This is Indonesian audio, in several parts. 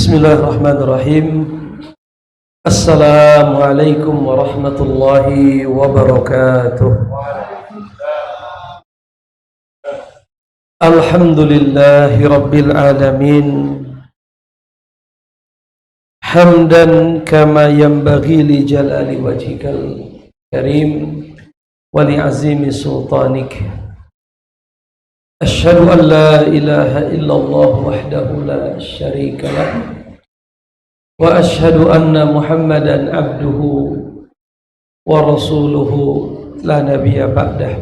Bismillahirrahmanirrahim. Assalamualaikum warahmatullahi wabarakatuh. Alhamdulillahi rabbil alamin. Hamdan kama yanbaghi li jalali wajhikal karim wa li azimi sultanik. Asyhadu an la ilaha illallah wahdahu la syarika lah wa asyhadu anna Muhammadan abduhu wa rasuluhu la nabiyya ba'dah.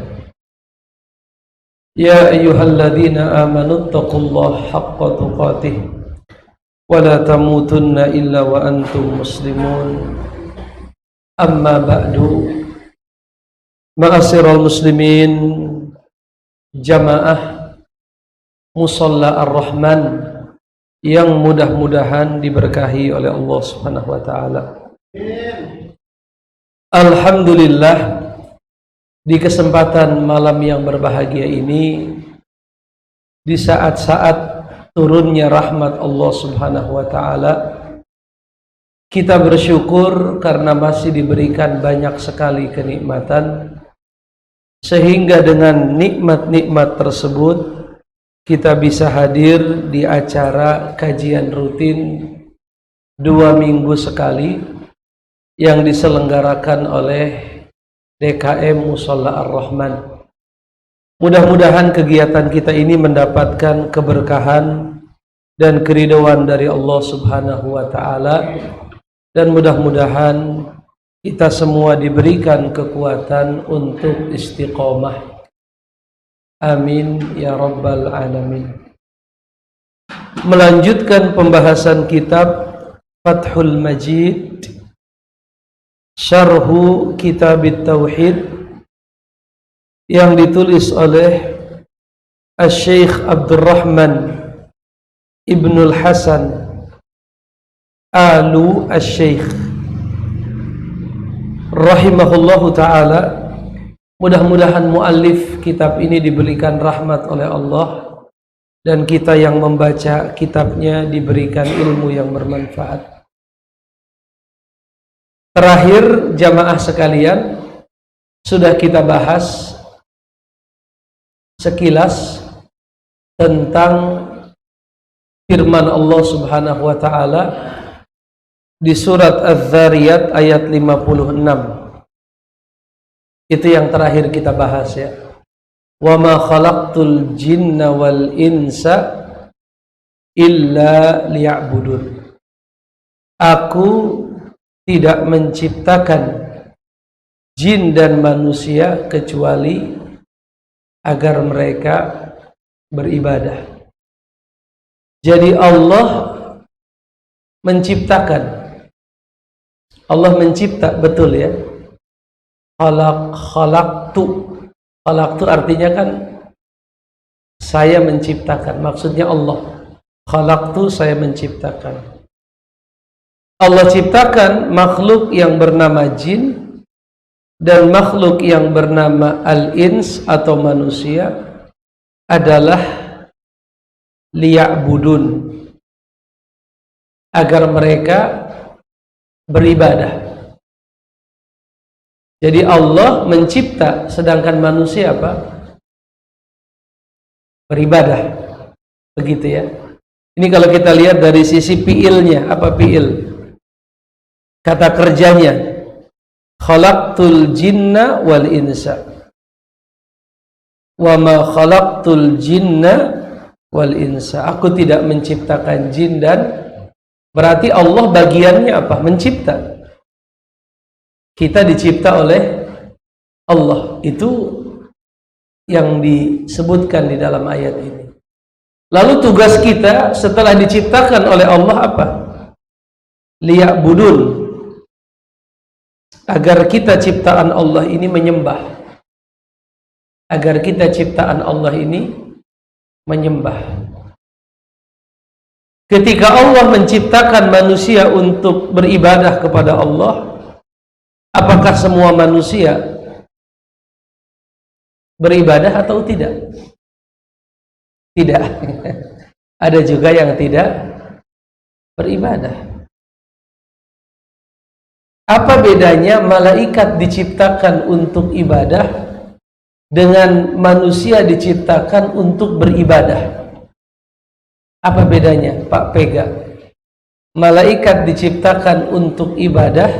Ya ayyuhalladzina amanu taqullaha haqqa tuqatih wa la tamutunna illa wa antum muslimun. Amma ba'du. Ma'asyiral muslimin, jamaah Musalla Ar-Rahman yang mudah-mudahan diberkahi oleh Allah Subhanahu wa taala. Alhamdulillah, di kesempatan malam yang berbahagia ini, di saat-saat turunnya rahmat Allah Subhanahu wa taala, kita bersyukur karena masih diberikan banyak sekali kenikmatan, sehingga dengan nikmat-nikmat tersebut kita bisa hadir di acara kajian rutin 2 minggu sekali yang diselenggarakan oleh DKM Musalla Ar-Rahman. Mudah-mudahan kegiatan kita ini mendapatkan keberkahan dan keridhaan dari Allah Subhanahu wa taala, dan mudah-mudahan kita semua diberikan kekuatan untuk istiqomah. Amin ya rabbal alamin. Melanjutkan pembahasan kitab Fathul Majid, Syarhu Kitabit Tauhid, yang ditulis oleh Asy-Syaikh Abdurrahman Ibnul Hasan Alu Asy-Syaikh rahimahullahu ta'ala. Mudah-mudahan muallif kitab ini diberikan rahmat oleh Allah, dan kita yang membaca kitabnya diberikan ilmu yang bermanfaat. Terakhir, jamaah sekalian, sudah kita bahas sekilas tentang firman Allah Subhanahu wa ta'ala di surat Az-Zariyat ayat 56. Itu yang terakhir kita bahas, ya. Wa ma khalaqtul jinna wal insa illa liya'budun. Aku tidak menciptakan jin dan manusia kecuali agar mereka beribadah. Jadi Allah menciptakan. Allah mencipta, betul ya. Khalaqtu artinya kan saya menciptakan, maksudnya Allah. Khalaqtu, saya menciptakan. Allah ciptakan makhluk yang bernama jin dan makhluk yang bernama al-ins atau manusia adalah liya'budun, agar mereka beribadah. Jadi Allah mencipta, sedangkan manusia apa? Beribadah. Begitu ya. Ini kalau kita lihat dari sisi fi'ilnya, apa fi'il? Kata kerjanya. Khalaqtul jinna wal insa. Wa ma khalaqtul jinna wal insa. Aku tidak menciptakan jin dan, berarti Allah bagiannya apa? Mencipta. Kita dicipta oleh Allah. Itu yang disebutkan di dalam ayat ini. Lalu tugas kita setelah diciptakan oleh Allah apa? Liya'budun, agar kita ciptaan Allah ini menyembah. Agar kita ciptaan Allah ini menyembah. Ketika Allah menciptakan manusia untuk beribadah kepada Allah, apakah semua manusia beribadah atau tidak? Tidak. Ada juga yang tidak beribadah. Apa bedanya malaikat diciptakan untuk ibadah dengan manusia diciptakan untuk beribadah? Apa bedanya, Pak Pega? Malaikat diciptakan untuk ibadah,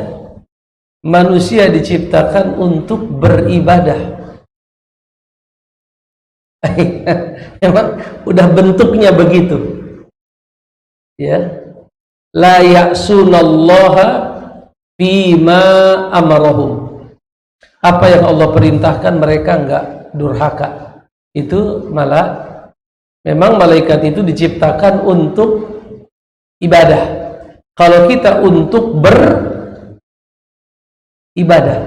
manusia diciptakan untuk beribadah. Memang udah bentuknya begitu. Ya. La ya'sunallaha bima amarahum. Apa yang Allah perintahkan mereka enggak durhaka. Itu malah memang malaikat itu diciptakan untuk ibadah. Kalau kita untuk beribadah,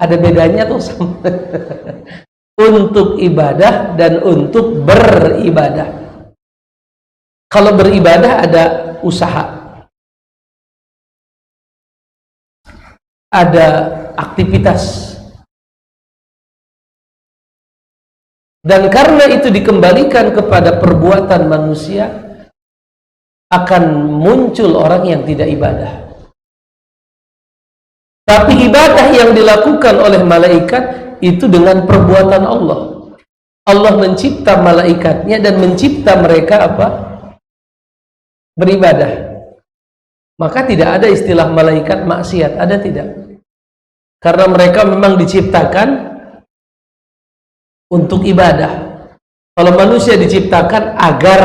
ada bedanya tuh sama. Untuk ibadah dan untuk beribadah. Kalau beribadah ada usaha, ada aktivitas, dan karena itu dikembalikan kepada perbuatan manusia, akan muncul orang yang tidak ibadah. Tapi ibadah yang dilakukan oleh malaikat itu dengan perbuatan Allah. Allah mencipta malaikatnya dan mencipta mereka apa? Beribadah. Maka tidak ada istilah malaikat maksiat, ada tidak? Karena mereka memang diciptakan untuk ibadah. Kalau manusia diciptakan agar,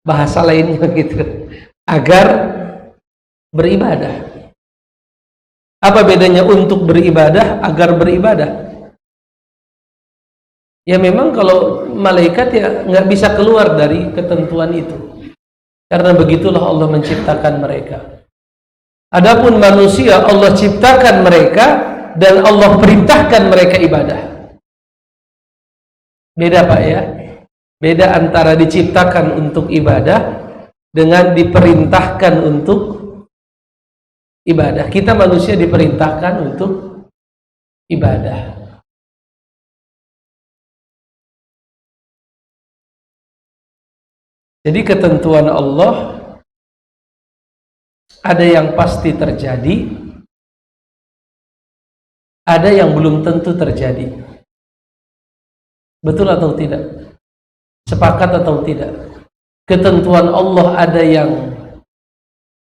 bahasa lainnya gitu, agar beribadah. Apa bedanya untuk beribadah, agar beribadah? Ya memang kalau malaikat ya nggak bisa keluar dari ketentuan itu. Karena begitulah Allah menciptakan mereka. Adapun manusia, Allah ciptakan mereka dan Allah perintahkan mereka ibadah. Beda Pak ya. Beda antara diciptakan untuk ibadah dengan diperintahkan untuk ibadah. Kita manusia diperintahkan untuk ibadah. Jadi ketentuan Allah ada yang pasti terjadi, ada yang belum tentu terjadi. Betul atau tidak? Sepakat atau tidak? Ketentuan Allah ada yang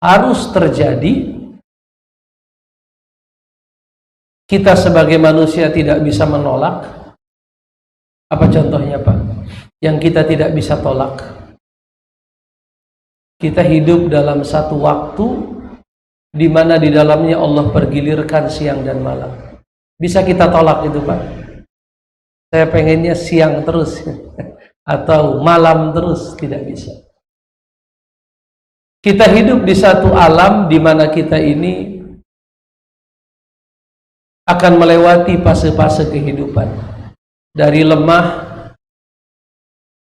harus terjadi, kita sebagai manusia tidak bisa menolak. Apa contohnya Pak? Yang kita tidak bisa tolak. Kita hidup dalam satu waktu di mana di dalamnya Allah pergilirkan siang dan malam. Bisa kita tolak itu Pak? Saya pengennya siang terus atau malam terus, tidak bisa. Kita hidup di satu alam di mana kita ini akan melewati fase-fase kehidupan. Dari lemah,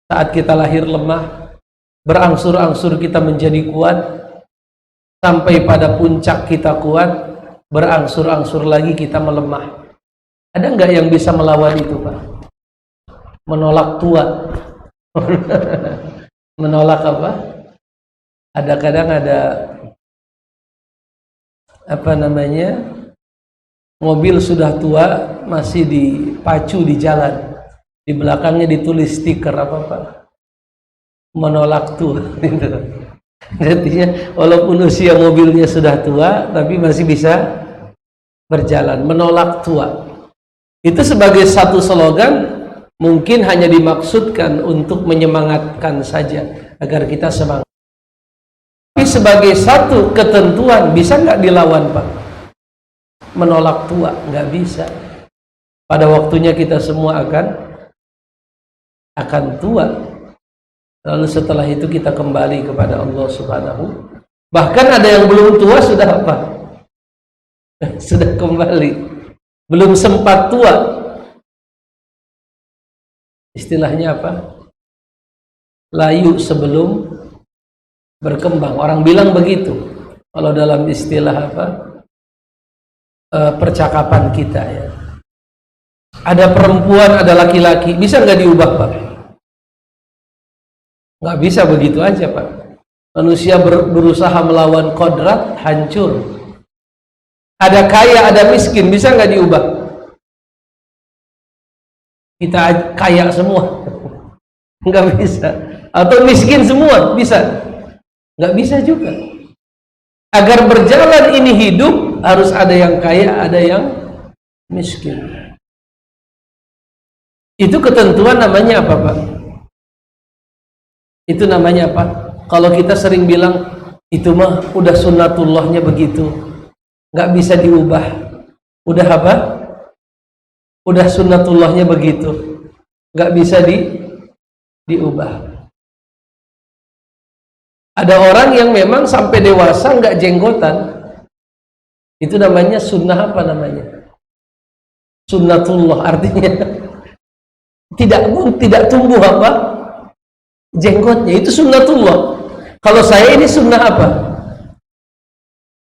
saat kita lahir lemah, berangsur-angsur kita menjadi kuat, sampai pada puncak kita kuat, berangsur-angsur lagi kita melemah. Ada nggak yang bisa melawan itu Pak? Menolak tua. Menolak apa? Ada kadang ada apa namanya, mobil sudah tua masih dipacu di jalan, di belakangnya ditulis stiker apa Pak? Menolak tua. Artinya walaupun usia mobilnya sudah tua tapi masih bisa berjalan. Menolak tua itu sebagai satu slogan, mungkin hanya dimaksudkan untuk menyemangatkan saja agar kita semangat. Tapi sebagai satu ketentuan, bisa nggak dilawan Pak? Menolak tua nggak bisa. Pada waktunya kita semua akan tua. Lalu setelah itu kita kembali kepada Allah Subhanahu. Bahkan ada yang belum tua sudah apa? Sudah kembali. Belum sempat tua. Istilahnya apa? Layu sebelum berkembang. Orang bilang begitu. Kalau dalam istilah apa? Percakapan kita ya. Ada perempuan, ada laki-laki. Bisa nggak diubah Pak? Nggak bisa begitu aja Pak. Manusia berusaha melawan kodrat, hancur. Ada kaya, ada miskin, bisa nggak diubah? Kita kaya semua, nggak bisa. Atau miskin semua, bisa? Nggak bisa juga. Agar berjalan ini hidup, harus ada yang kaya, ada yang miskin. Itu ketentuan namanya apa, Pak? Itu namanya apa? Kalau kita sering bilang itu mah udah sunnatullahnya begitu, nggak bisa diubah. Udah apa? Udah sunnatullahnya begitu, nggak bisa diubah. Ada orang yang memang sampai dewasa nggak jenggotan, itu namanya sunnah apa namanya? Sunnatullah, artinya tidak tumbuh apa? Jenggotnya, itu sunnatullah. Kalau saya ini sunnah apa?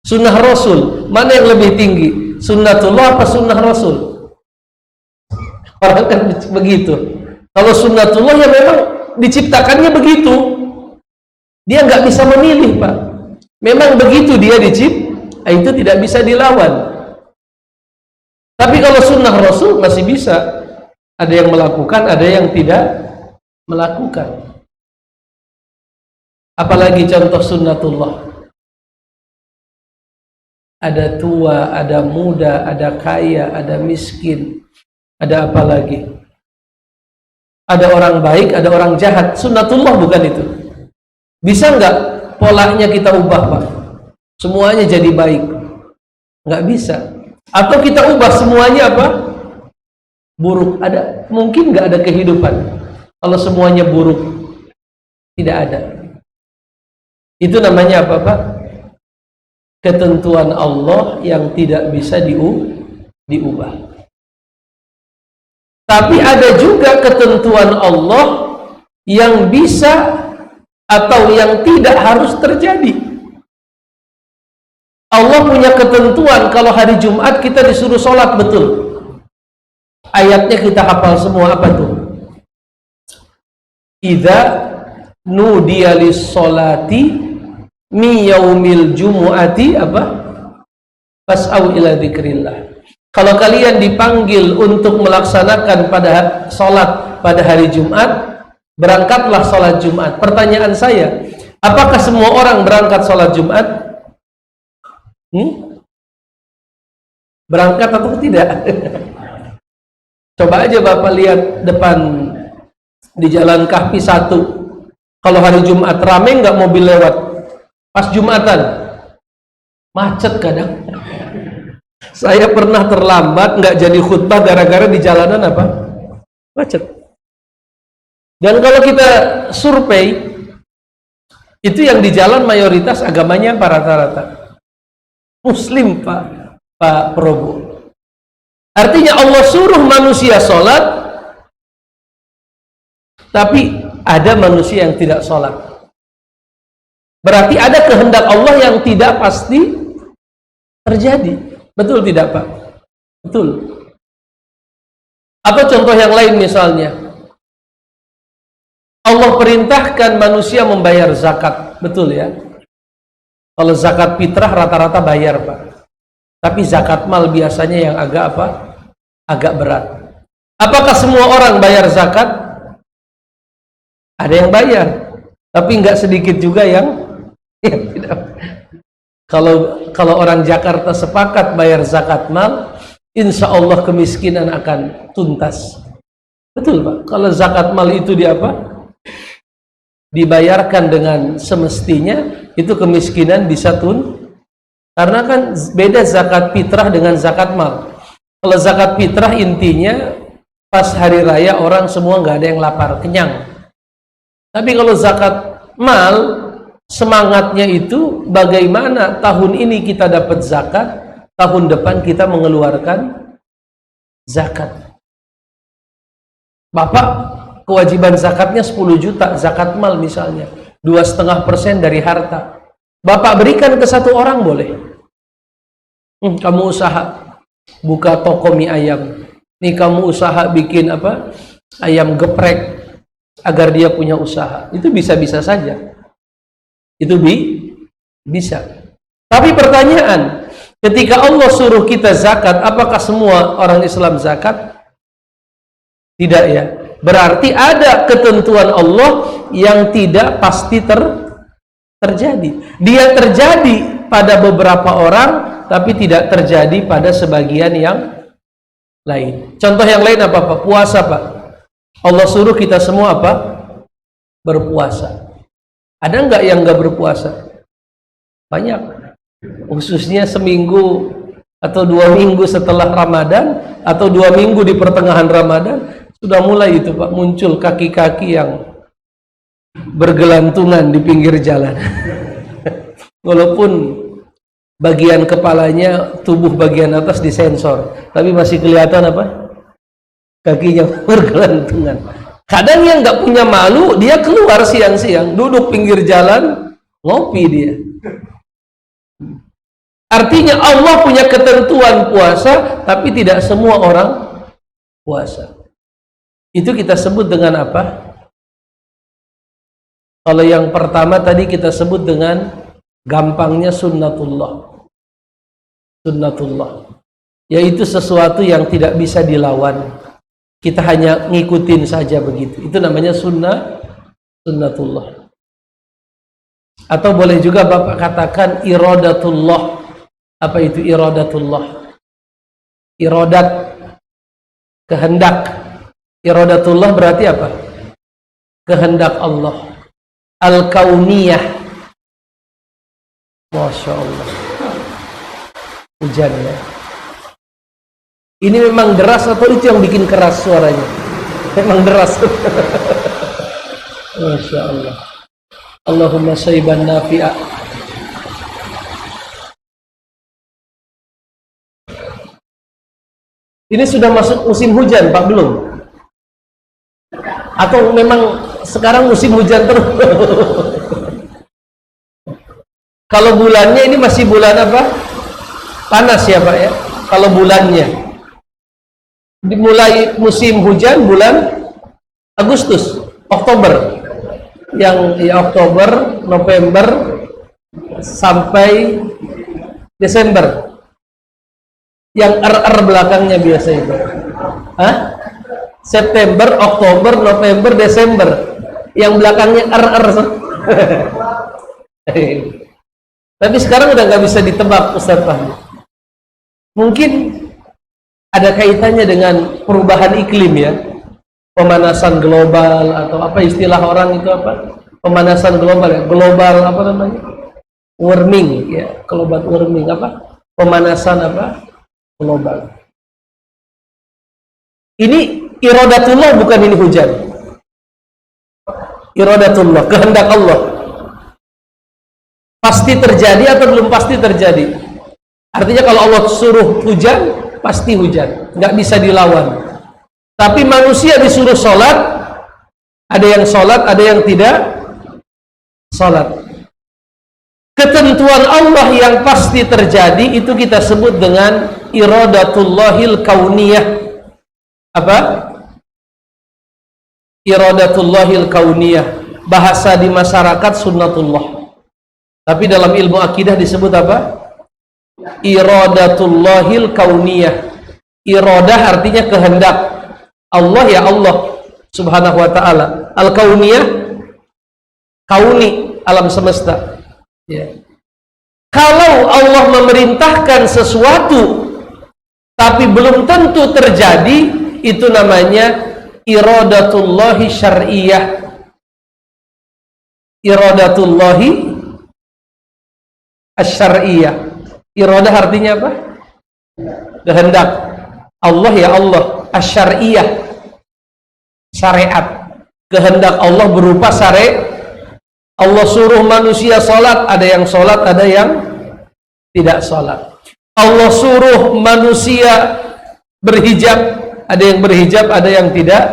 Sunnah Rasul. Mana yang lebih tinggi? Sunnatullah apa sunnah Rasul? Orang kan begitu. Kalau sunnatullah ya memang diciptakannya begitu. Dia nggak bisa memilih, Pak. Memang begitu dia dicipta, itu tidak bisa dilawan. Tapi kalau sunnah Rasul masih bisa. Ada yang melakukan, ada yang tidak melakukan. Apalagi contoh sunnatullah. Ada tua, ada muda, ada kaya, ada miskin. Ada apa lagi? Ada orang baik, ada orang jahat. Sunnatullah bukan itu. Bisa nggak polanya kita ubah, Pak? Semuanya jadi baik? Nggak bisa. Atau kita ubah semuanya apa? Buruk. Ada, mungkin nggak ada kehidupan kalau semuanya buruk? Tidak ada. Itu namanya apa, Pak? Ketentuan Allah yang tidak bisa diubah. Tapi ada juga ketentuan Allah yang bisa atau yang tidak harus terjadi. Allah punya ketentuan kalau hari Jumat kita disuruh sholat, betul. Ayatnya kita hafal semua, apa tuh? Idza nudiya lis-sholati mi yaumil jumu'ati apa? Fas'au ila dzikrillah. Kalau kalian dipanggil untuk melaksanakan pada sholat pada hari Jumat, berangkatlah sholat Jumat. Pertanyaan saya, apakah semua orang berangkat sholat Jumat? Berangkat atau tidak? Coba aja Bapak lihat depan di Jalan Kahfi 1. Kalau hari Jumat rame nggak mobil lewat? Pas Jumatan macet kadang. Saya pernah terlambat nggak jadi khutbah gara-gara di jalanan apa? Macet. Dan kalau kita survei, itu yang di jalan mayoritas agamanya apa rata-rata? Muslim, Pak Probo. Artinya Allah suruh manusia sholat, tapi ada manusia yang tidak sholat. Berarti ada kehendak Allah yang tidak pasti terjadi. Betul tidak, Pak? Betul. Atau contoh yang lain misalnya, Allah perintahkan manusia membayar zakat. Betul ya? Kalau zakat fitrah rata-rata bayar, Pak. Tapi zakat mal biasanya yang agak apa? Agak berat. Apakah semua orang bayar zakat? Ada yang bayar, tapi nggak sedikit juga yang tidak. Kalau orang Jakarta sepakat bayar zakat mal, insya Allah kemiskinan akan tuntas. Betul, Pak? Kalau zakat mal itu dibayarkan dengan semestinya, itu kemiskinan bisa karena kan beda zakat fitrah dengan zakat mal. Kalau zakat fitrah intinya pas hari raya orang semua nggak ada yang lapar, kenyang. Tapi kalau zakat mal, semangatnya itu bagaimana tahun ini kita dapat zakat, tahun depan kita mengeluarkan zakat. Bapak kewajiban zakatnya 10 juta, zakat mal misalnya 2,5% dari harta. Bapak berikan ke satu orang boleh. Kamu usaha buka toko mie ayam. Nih kamu usaha bikin apa? Ayam geprek agar dia punya usaha. Itu bisa-bisa saja. Itu bisa. Tapi pertanyaan, ketika Allah suruh kita zakat, apakah semua orang Islam zakat? Tidak ya. Berarti ada ketentuan Allah yang tidak pasti terjadi. Dia terjadi pada beberapa orang, tapi tidak terjadi pada sebagian yang lain. Contoh yang lain apa Pak? Puasa Pak. Allah suruh kita semua apa? Berpuasa. Ada nggak yang nggak berpuasa? Banyak. Khususnya seminggu atau 2 minggu setelah Ramadan, atau 2 minggu di pertengahan Ramadan, sudah mulai itu Pak, muncul kaki-kaki yang bergelantungan di pinggir jalan. Walaupun bagian kepalanya, tubuh bagian atas disensor, tapi masih kelihatan apa? Kakinya bergelantungan. Kadang yang nggak punya malu, dia keluar siang-siang, duduk pinggir jalan, ngopi dia. Artinya Allah punya ketentuan puasa, tapi tidak semua orang puasa. Itu kita sebut dengan apa? Kalau yang pertama tadi kita sebut dengan gampangnya sunnatullah. Sunnatullah, yaitu sesuatu yang tidak bisa dilawan. Kita hanya ngikutin saja begitu. Itu namanya sunnatullah. Atau boleh juga Bapak katakan iradatullah. Apa itu iradatullah? Iradat, kehendak. Iradatullah berarti apa? Kehendak Allah. Al-kauniyah. Masya Allah. Hujannya. Ini memang deras atau itu yang bikin keras suaranya? Memang deras. Masya Allah. Allahumma sayyiban nafi'a. Ini sudah masuk musim hujan Pak, belum? Atau memang sekarang musim hujan terus? Kalau bulannya ini masih bulan apa? Panas ya Pak ya? Kalau bulannya dimulai musim hujan bulan Agustus, Oktober. Yang ya Oktober, November sampai Desember. Yang RR belakangnya biasa itu. Hah? September, Oktober, November, Desember. Yang belakangnya RR. Tapi sekarang udah nggak bisa ditebak Ustaz Fahmi. Mungkin ada kaitannya dengan perubahan iklim ya. Pemanasan global atau apa istilah orang itu apa? Pemanasan global ya. Global apa namanya? Warming ya. Global warming apa? Pemanasan apa? Global. Ini iradatullah, bukan ini hujan. Iradatullah, kehendak Allah. Pasti terjadi atau belum pasti terjadi? Artinya kalau Allah suruh hujan, pasti hujan, nggak bisa dilawan. Tapi manusia disuruh sholat, ada yang sholat, ada yang tidak sholat. Ketentuan Allah yang pasti terjadi itu kita sebut dengan iradatullahil kauniyah. Apa? Iradatullahil kauniyah. Bahasa di masyarakat sunnatullah. Tapi dalam ilmu akidah disebut apa? Iradatullahil kauniyah. Iradah artinya kehendak Allah, ya Allah subhanahu wa ta'ala. Al-kauniyah, kauni, alam semesta ya. Kalau Allah memerintahkan sesuatu tapi belum tentu terjadi, itu namanya iradatullahi syar'iyah. Iradatullahi asy-syar'iyah. Iradah artinya apa? Kehendak Allah, ya Allah. Asy-syar'iyah, syariat. Kehendak Allah berupa syariat. Allah suruh manusia sholat, ada yang sholat, ada yang tidak sholat. Allah suruh manusia berhijab, ada yang berhijab, ada yang tidak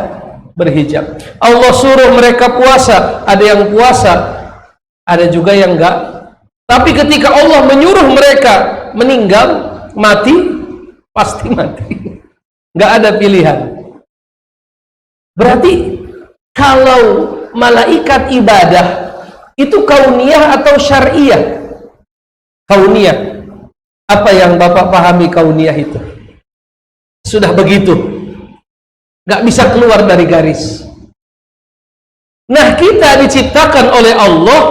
berhijab. Allah suruh mereka puasa, ada yang puasa, ada juga yang enggak. Tapi ketika Allah menyuruh mereka meninggal, mati, pasti mati. Enggak ada pilihan. Berarti kalau malaikat ibadah Itu kauniyah atau syariah? Kauniyah. Apa yang Bapak pahami kauniyah itu? Sudah begitu, gak bisa keluar dari garis. Nah, kita diciptakan oleh Allah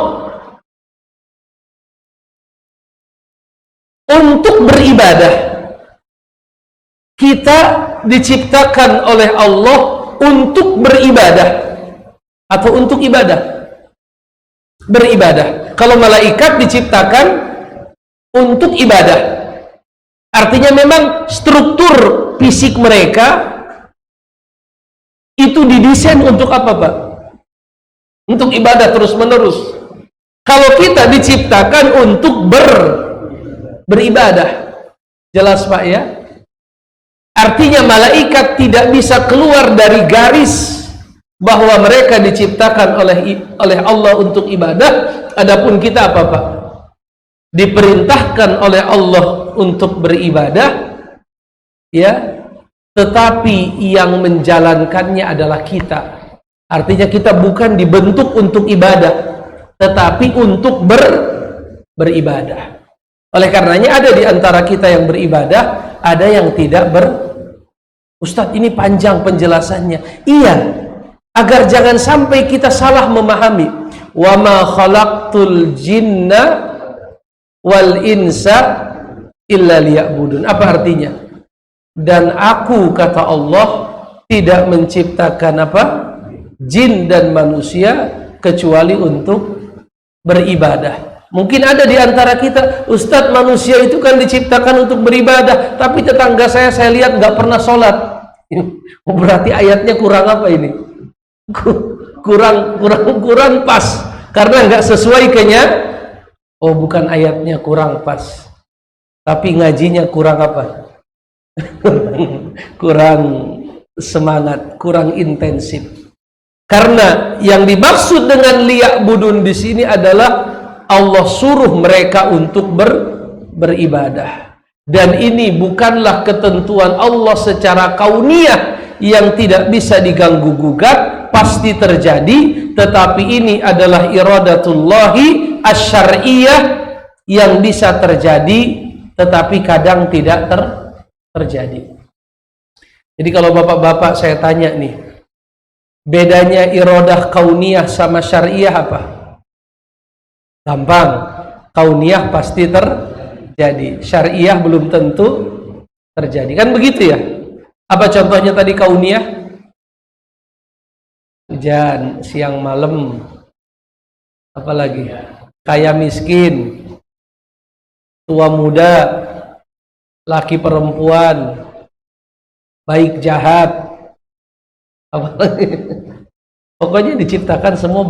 untuk beribadah. Kita diciptakan oleh Allah untuk beribadah atau untuk ibadah. Beribadah. Kalau malaikat diciptakan untuk ibadah. Artinya memang struktur fisik mereka itu didesain untuk apa, Pak? Untuk ibadah terus-menerus. Kalau kita diciptakan untuk beribadah. Jelas, Pak, ya? Artinya malaikat tidak bisa keluar dari garis bahwa mereka diciptakan oleh Allah untuk ibadah. Adapun kita apa, Pak? Diperintahkan oleh Allah untuk beribadah, ya, tetapi yang menjalankannya adalah kita. Artinya kita bukan dibentuk untuk ibadah, tetapi untuk beribadah. Oleh karenanya ada di antara kita yang beribadah, ada yang tidak Ustadz, ini panjang penjelasannya. Iya, agar jangan sampai kita salah memahami. Wa ma khalaqtul jinna wal insa illa liya'budun. Apa artinya? Dan aku, kata Allah, tidak menciptakan apa? Jin dan manusia kecuali untuk beribadah. Mungkin ada di antara kita, Ustadz, manusia itu kan diciptakan untuk beribadah, tapi tetangga saya lihat nggak pernah sholat. Berarti ayatnya kurang apa ini? Kurang pas, karena nggak sesuai kayaknya. Oh, bukan ayatnya kurang pas, tapi ngajinya kurang apa? Kurang semangat, kurang intensif. Karena yang dimaksud dengan liya'budun di sini adalah Allah suruh mereka untuk beribadah. Dan ini bukanlah ketentuan Allah secara kauniyah yang tidak bisa diganggu gugat, pasti terjadi, tetapi ini adalah iradatullahi asyariyah yang bisa terjadi tetapi kadang tidak terjadi. Jadi kalau bapak-bapak saya tanya nih, bedanya iradah kauniyah sama syariah apa? Gampang. Kauniyah pasti terjadi, syariah belum tentu terjadi, kan begitu ya? Apa contohnya tadi kauniyah? Hujan siang malam, apalagi kaya miskin, tua muda, laki perempuan, baik jahat, apalagi pokoknya diciptakan semua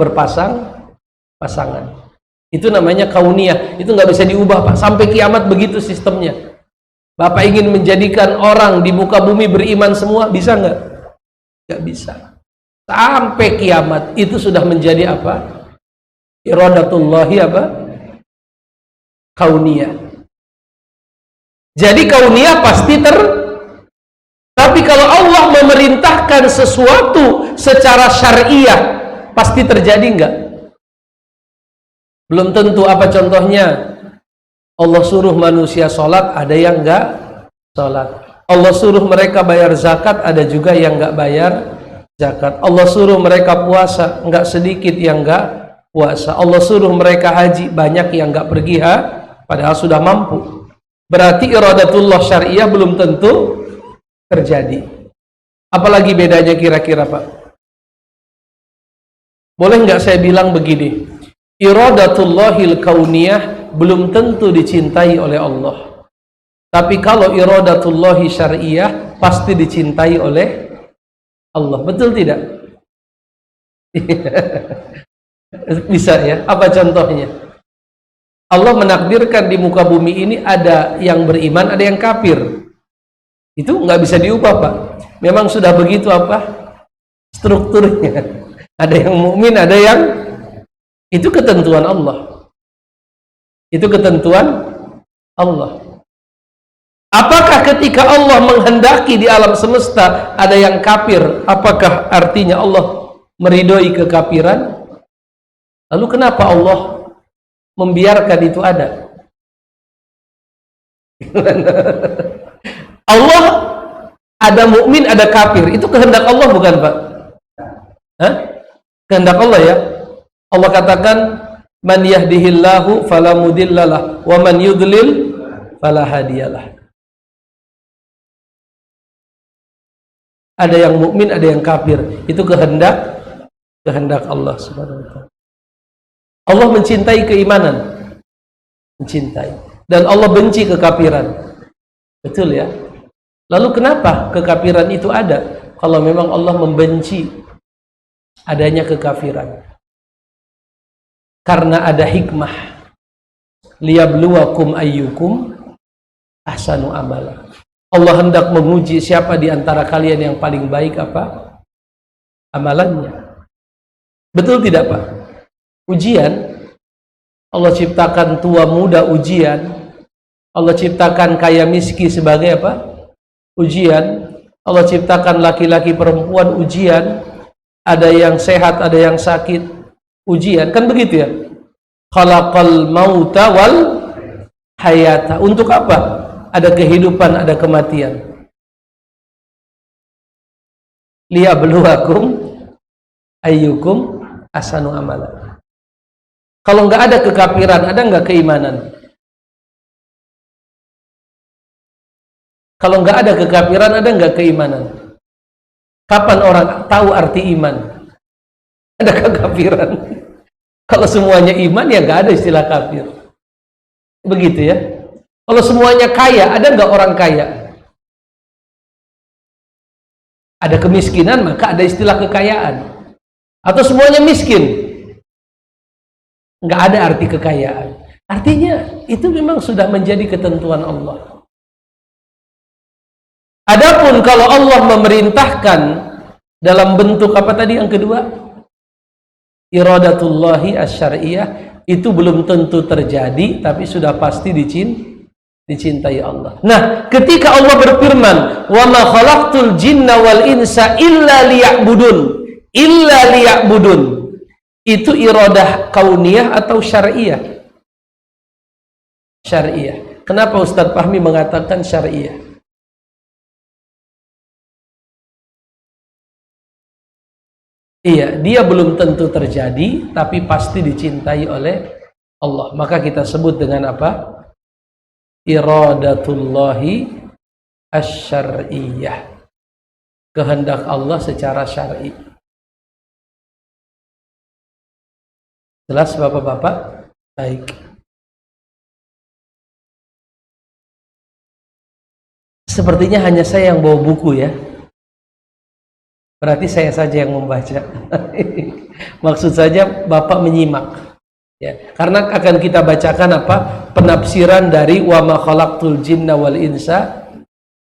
pasangan. Itu namanya kauniyah. Itu nggak bisa diubah, Pak, sampai kiamat begitu sistemnya. Bapak ingin menjadikan orang di muka bumi beriman semua, bisa nggak? Nggak bisa. Sampai kiamat itu sudah menjadi apa? Iradatullahi apa? Kauniyah. Jadi kauniyah pasti tapi kalau Allah memerintahkan sesuatu secara syariah, pasti terjadi enggak? Belum tentu. Apa contohnya? Allah suruh manusia sholat, ada yang enggak sholat. Allah suruh mereka bayar zakat, ada juga yang enggak bayar zakat. Allah suruh mereka puasa, enggak sedikit yang enggak puasa. Allah suruh mereka haji, banyak yang enggak pergi padahal sudah mampu. Berarti iradatullah syariah belum tentu terjadi. Apalagi bedanya kira-kira, Pak? Boleh nggak saya bilang begini, iradatullahil kauniyah belum tentu dicintai oleh Allah, tapi kalau iradatullahi syariah pasti dicintai oleh Allah. Betul tidak? Bisa ya? Apa contohnya? Allah menakdirkan di muka bumi ini ada yang beriman, ada yang kafir. Itu nggak bisa diubah, Pak. Memang sudah begitu apa? Strukturnya. Ada yang mukmin, ada yang, itu ketentuan Allah. Itu ketentuan Allah. Apakah ketika Allah menghendaki di alam semesta ada yang kafir, apakah artinya Allah meridhoi kekafiran? Lalu kenapa Allah membiarkan itu ada? Allah ada mukmin, ada kafir. Itu kehendak Allah bukan, Pak? Hah? Kehendak Allah ya. Allah katakan, "Man yahdihillahu fala mudhillalah wa man yudlil fala hadiyalah." Ada yang mukmin, ada yang kafir. Itu kehendak Allah Subhanahu wa taala. Allah mencintai keimanan. Mencintai. Dan Allah benci kekafiran. Betul ya? Lalu kenapa kekafiran itu ada? Kalau memang Allah membenci adanya kekafiran. Karena ada hikmah. Liyabluwakum ayyukum ahsanu amala. Allah hendak menguji siapa di antara kalian yang paling baik apa? Amalannya. Betul tidak, Pak? Ujian. Allah ciptakan tua muda ujian. Allah ciptakan kaya miskin sebagai apa? Ujian. Allah ciptakan laki-laki perempuan ujian. Ada yang sehat, ada yang sakit. Ujian. Kan begitu ya? Khalaqal mauta wal hayata. Untuk apa? Ada kehidupan, ada kematian. Liyabluwakum ayyukum ahsanu amala. Kalau nggak ada kekafiran, ada nggak keimanan? Kalau nggak ada kekafiran, ada nggak keimanan? Kapan orang tahu arti iman? Ada kekafiran. Kalau semuanya iman, ya nggak ada istilah kafir. Begitu ya. Kalau semuanya kaya, ada nggak orang kaya? Ada kemiskinan, maka ada istilah kekayaan. Atau semuanya miskin, nggak ada arti kekayaan. Artinya itu memang sudah menjadi ketentuan Allah. Adapun kalau Allah memerintahkan dalam bentuk apa tadi yang kedua? Iradatullahi asyariyah, itu belum tentu terjadi, tapi sudah pasti dicintai Allah. Nah, ketika Allah berfirman, "Wa ma khalaqtul jinna wal insa illa liya'budun." Illa liya'budun. Itu iradah kauniyah atau syariah? Syariah. Kenapa Ustadz Fahmi mengatakan syariah? Iya, dia belum tentu terjadi, tapi pasti dicintai oleh Allah. Maka kita sebut dengan apa? Iradatullahi asyariyah. Kehendak Allah secara syar'i. Jelas Bapak-bapak? Baik. Sepertinya hanya saya yang bawa buku ya. Berarti saya saja yang membaca. Maksud saja Bapak menyimak. Ya, karena akan kita bacakan apa? Penafsiran dari wa ma khalaqtul jinna wal insa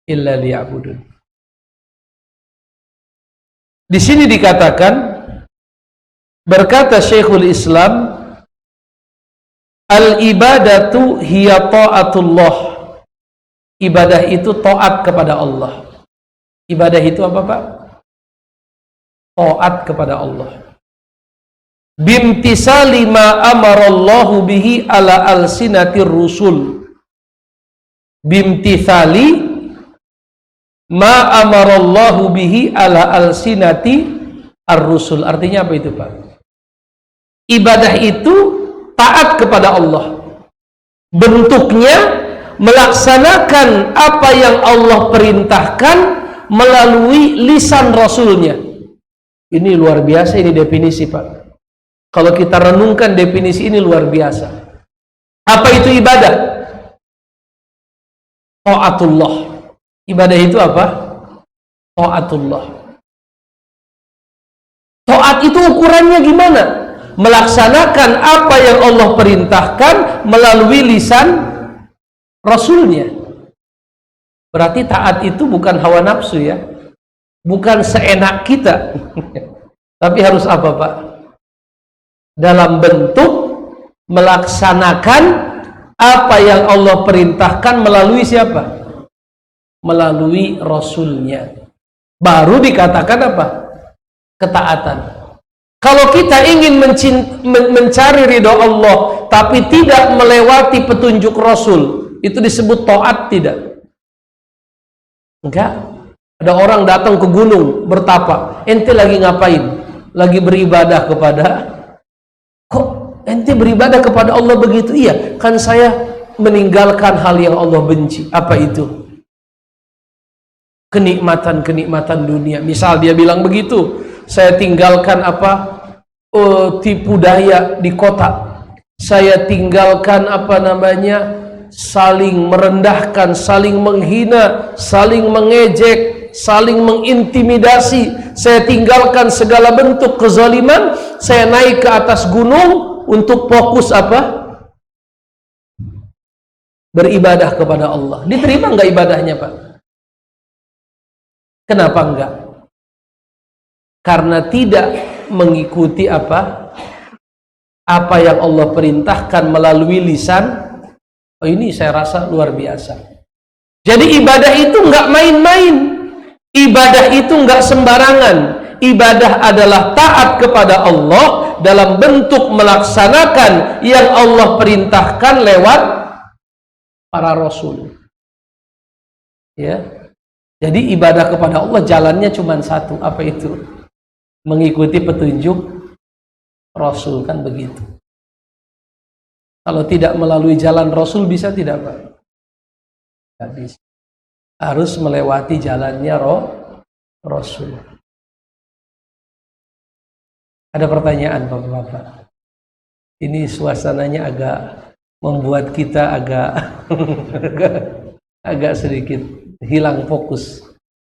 illa liya'budun. Di sini dikatakan, berkata Syekhul Islam, al-ibadatu hiya ta'atullah. Ibadah itu taat kepada Allah. Ibadah itu apa, Pak? Taat kepada Allah. Bimtisali ma amarallahu bihi ala alsinatir rusul. Bimtisali ma amarallahu bihi ala alsinati ar-rusul. Artinya apa itu, Pak? Ibadah itu taat kepada Allah. Bentuknya melaksanakan apa yang Allah perintahkan melalui lisan Rasulnya. Ini luar biasa, ini definisi, Pak. Kalau kita renungkan definisi ini luar biasa. Apa itu ibadah? Ta'atullah. Ibadah itu apa? Ta'atullah. Taat itu ukurannya gimana? Melaksanakan apa yang Allah perintahkan melalui lisan Rasulnya. Berarti taat itu bukan hawa nafsu ya, bukan seenak kita. Tapi harus apa, Pak? Dalam bentuk melaksanakan apa yang Allah perintahkan melalui siapa? Melalui Rasulnya. Baru dikatakan apa? Ketaatan. Kalau kita ingin mencari ridho Allah tapi tidak melewati petunjuk Rasul, itu disebut taat tidak? Enggak. Ada orang datang ke gunung bertapa, ente lagi ngapain? Lagi beribadah kepada, kok ente beribadah kepada Allah begitu? Iya, kan saya meninggalkan hal yang Allah benci. Apa itu? Kenikmatan-kenikmatan dunia. Misal dia bilang begitu, saya tinggalkan tipu daya di kota. Saya tinggalkan saling merendahkan, saling menghina, saling mengejek, saling mengintimidasi. Saya tinggalkan segala bentuk kezaliman. Saya naik ke atas gunung untuk fokus beribadah kepada Allah. Diterima nggak ibadahnya, Pak? Kenapa enggak? Karena tidak mengikuti apa yang Allah perintahkan melalui lisan. Oh, ini saya rasa luar biasa. Jadi ibadah itu enggak main-main. Ibadah itu enggak sembarangan. Ibadah adalah taat kepada Allah dalam bentuk melaksanakan yang Allah perintahkan lewat para rasul. Ya. Jadi ibadah kepada Allah jalannya cuma satu, apa itu? Mengikuti petunjuk Rasul, kan begitu. Kalau tidak melalui jalan Rasul bisa tidak, Pak? Tidak bisa. Harus melewati jalannya Rasul. Ada pertanyaan, Bapak-bapak? Ini suasananya agak membuat kita agak sedikit hilang fokus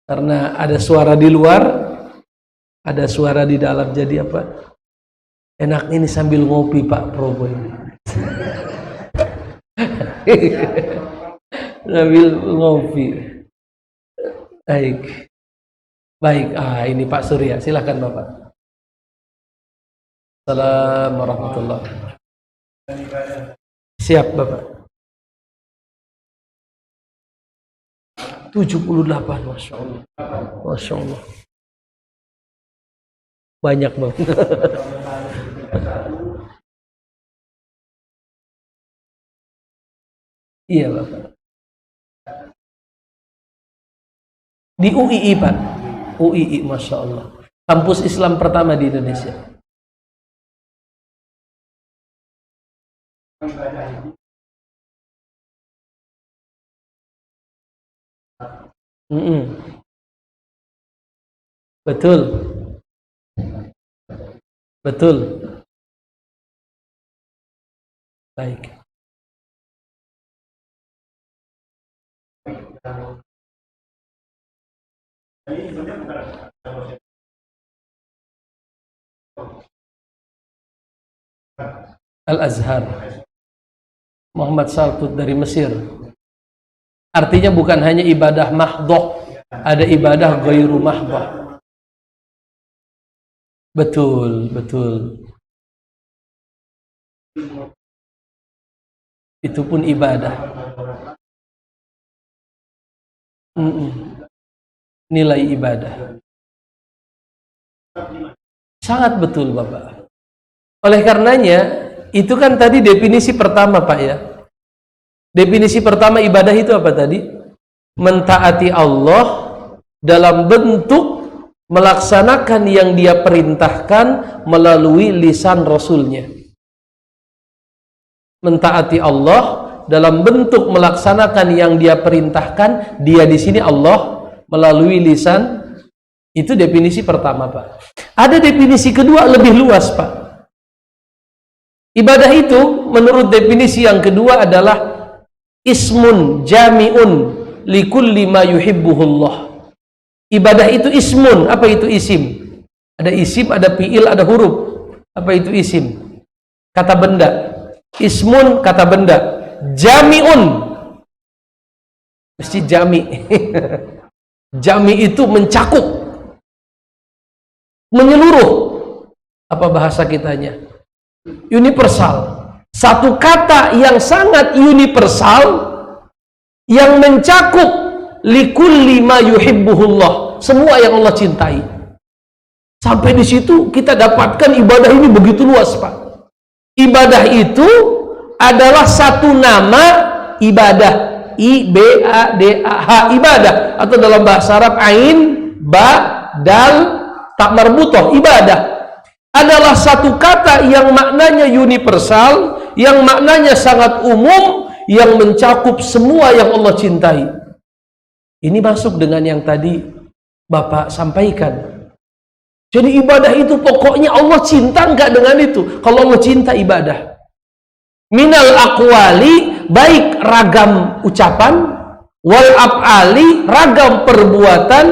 karena ada suara di luar, ada suara di dalam. Jadi enak ini sambil ngopi, Pak Probo ini. Sambil ngopi. Baik. Ini Pak Surya, silahkan Bapak. Assalamualaikum warahmatullahi wabarakatuh. Siap Bapak. 78, Masya Allah. Masya Allah. Banyak banget. Iya Bapak. Di UII Pak. UII, Masya Allah. Kampus Islam pertama di Indonesia. Betul. Baik. Al-Azhar, Muhammad Saltut dari Mesir. Artinya bukan hanya ibadah mahdhah, ada ibadah ghairu mahdhah. Betul. Itu pun ibadah. Nilai ibadah. Sangat betul Bapak. Oleh karenanya, itu kan tadi definisi pertama Pak ya. Definisi pertama ibadah itu apa tadi? Mentaati Allah dalam bentuk melaksanakan yang Dia perintahkan melalui lisan Rasulnya. Mentaati Allah dalam bentuk melaksanakan yang Dia perintahkan, Dia di sini Allah melalui lisan. Itu definisi pertama Pak. Ada definisi kedua lebih luas Pak. Ibadah itu menurut definisi yang kedua adalah ismun jami'un likulli ma yuhibbuhullah. Ibadah itu ismun. Apa itu isim? Ada isim, ada fi'il, ada huruf. Apa itu isim? Kata benda. Ismun kata benda. Jami'un. Mesti jami. Jami itu mencakup, menyeluruh. Apa bahasa kitanya? Universal. Satu kata yang sangat universal yang mencakup likulli ma yuhibbuhullah, semua yang Allah cintai. Sampai di situ kita dapatkan ibadah ini begitu luas, Pak. Ibadah itu adalah satu nama ibadah. I-B-A-D-A-H, ibadah. Atau dalam bahasa Arab, ain, ba, dal, tak marbutoh, ibadah. Adalah satu kata yang maknanya universal, yang maknanya sangat umum, yang mencakup semua yang Allah cintai. Ini masuk dengan yang tadi Bapak sampaikan. Jadi ibadah itu pokoknya Allah cinta enggak dengan itu? Kalau Allah cinta ibadah. Minal aqwali, baik ragam ucapan, wal af'ali, ragam perbuatan,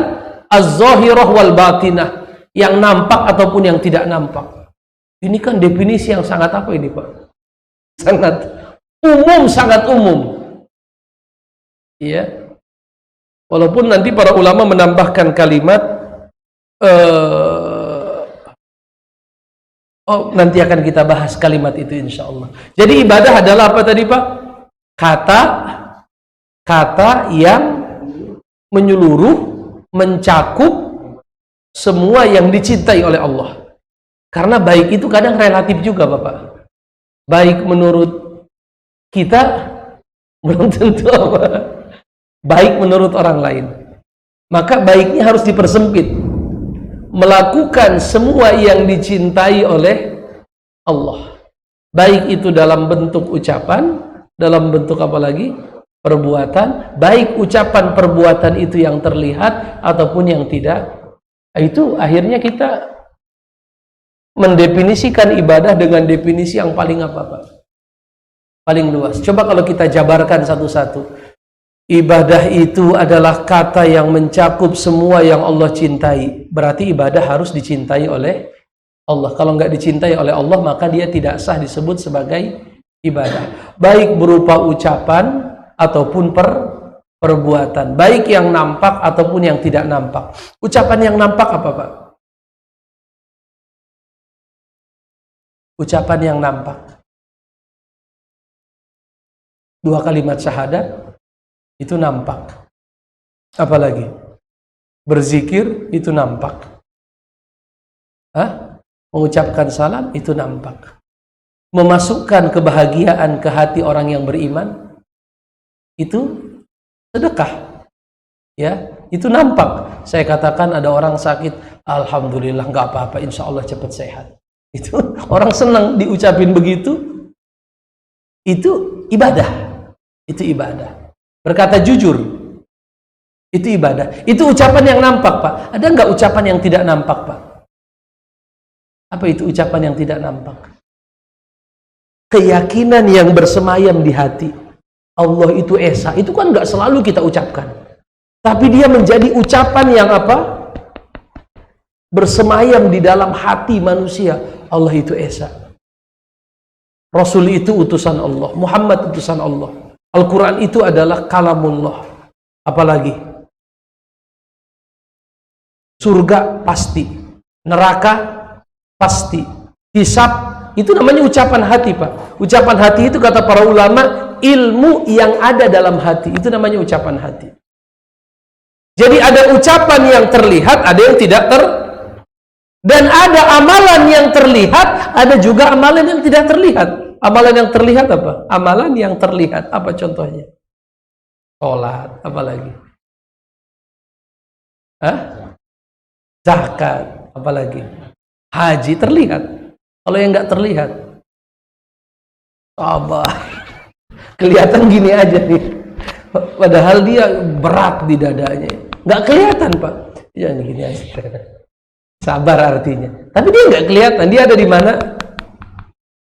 az-zahirah wal batinah, yang nampak ataupun yang tidak nampak. Ini kan definisi yang sangat apa ini, Pak? Sangat umum, sangat umum. Iya. Walaupun nanti para ulama menambahkan kalimat nanti akan kita bahas kalimat itu insya Allah. Jadi ibadah adalah apa tadi, Pak? Kata yang menyeluruh, mencakup semua yang dicintai oleh Allah. Karena baik itu kadang relatif juga, Bapak. Baik menurut kita belum tentu apa. Baik menurut orang lain. Maka baiknya harus dipersempit. Melakukan semua yang dicintai oleh Allah. Baik itu dalam bentuk ucapan, dalam bentuk apa lagi? Perbuatan. Baik ucapan perbuatan itu yang terlihat ataupun yang tidak. Itu akhirnya kita mendefinisikan ibadah dengan definisi yang paling apa, Pak? Paling luas. Coba kalau kita jabarkan satu-satu. Ibadah itu adalah kata yang mencakup semua yang Allah cintai. Berarti ibadah harus dicintai oleh Allah. Kalau nggak dicintai oleh Allah, maka dia tidak sah disebut sebagai ibadah. Baik berupa ucapan ataupun perbuatan. Baik yang nampak ataupun yang tidak nampak. Ucapan yang nampak apa, Pak? Ucapan yang nampak. 2 kalimat syahadat. Itu nampak. Apalagi berzikir itu nampak. Mengucapkan salam itu nampak. Memasukkan kebahagiaan ke hati orang yang beriman itu sedekah. Ya, itu nampak. Saya katakan ada orang sakit, alhamdulillah nggak apa-apa, insya Allah cepat sehat. Itu orang senang diucapin begitu. Itu ibadah. Itu ibadah. Berkata jujur, itu ibadah. Itu ucapan yang nampak, Pak. Ada nggak ucapan yang tidak nampak, Pak? Apa itu ucapan yang tidak nampak? Keyakinan yang bersemayam di hati. Allah itu esa. Itu kan nggak selalu kita ucapkan. Tapi dia menjadi ucapan yang apa? Bersemayam di dalam hati manusia. Allah itu esa. Rasul itu utusan Allah. Muhammad utusan Allah. Al-Quran itu adalah kalamullah. Apalagi? Surga pasti. Neraka pasti. Hisab, itu namanya ucapan hati, Pak. Ucapan hati itu kata para ulama, ilmu yang ada dalam hati. Itu namanya ucapan hati. Jadi ada ucapan yang terlihat, ada yang tidak dan ada amalan yang terlihat, ada juga amalan yang tidak terlihat. Amalan yang terlihat apa? Amalan yang terlihat. Apa contohnya? Sholat. Apa lagi? Zakat. Apa lagi? Haji terlihat. Kalau yang nggak terlihat, sabar. Kelihatan gini aja nih. Padahal dia berat di dadanya. Nggak kelihatan, Pak. Jangan gini aja. Sabar artinya. Tapi dia nggak kelihatan. Dia ada di mana?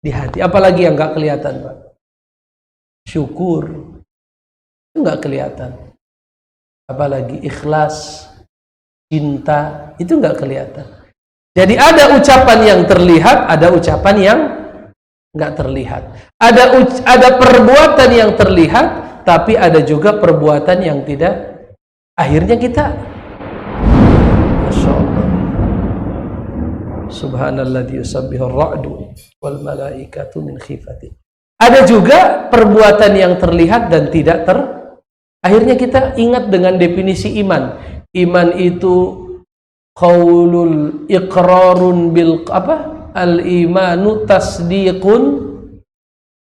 Di hati. Apalagi yang nggak kelihatan, Pak? Syukur. Itu nggak kelihatan. Apalagi ikhlas, cinta, itu nggak kelihatan. Jadi ada ucapan yang terlihat, ada ucapan yang nggak terlihat. Ada perbuatan yang terlihat, tapi ada juga perbuatan yang tidak. Akhirnya kita, Masya Allah. Subhanalladzi yusabbihu ar-ra'du wal malaikatu min khifati. Ada juga perbuatan yang terlihat dan tidak Akhirnya kita ingat dengan definisi iman. Iman itu qaulul iqrarun bil apa? Al imanu tasdiqun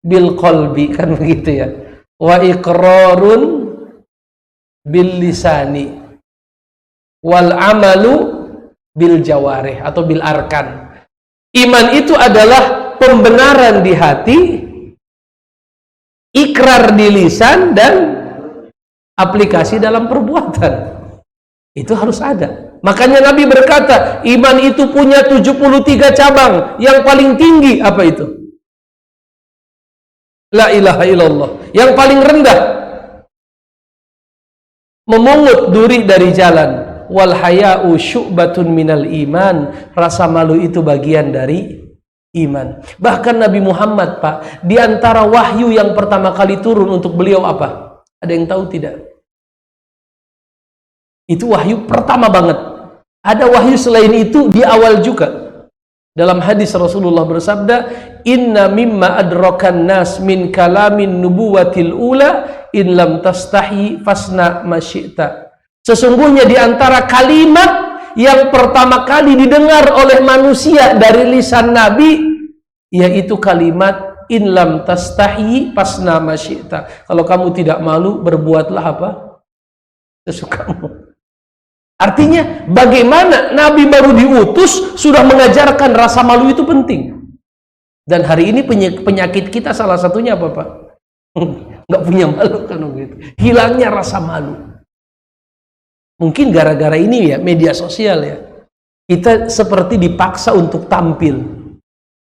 bil qalbi, kan begitu ya. Wa iqrarun bil lisani wal amalu bil jawarih atau bil arkan. Iman itu adalah pembenaran di hati, ikrar di lisan, dan aplikasi dalam perbuatan. Itu harus ada. Makanya Nabi berkata, iman itu punya 73 cabang. Yang paling tinggi apa itu? La ilaha illallah. Yang paling rendah, memungut duri dari jalan. Wal haya'u syu'batun minal iman. Rasa malu itu bagian dari iman. Bahkan Nabi Muhammad, Pak, di antara wahyu yang pertama kali turun untuk beliau apa? Ada yang tahu tidak? Itu wahyu pertama banget. Ada wahyu selain itu di awal juga. Dalam hadis Rasulullah bersabda, inna mimma adrakan nas min kalamin nubuwatil ula in lam tastahi fasna masyita. Sesungguhnya di antara kalimat yang pertama kali didengar oleh manusia dari lisan Nabi, yaitu kalimat in lam tastahi fasna masyita. Kalau kamu tidak malu, berbuatlah apa? Sesukamu. Artinya bagaimana Nabi baru diutus sudah mengajarkan rasa malu itu penting. Dan hari ini penyakit kita salah satunya apa, Pak? Nggak punya malu kan gitu. Hilangnya rasa malu. Mungkin gara-gara ini ya, media sosial ya. Kita seperti dipaksa untuk tampil.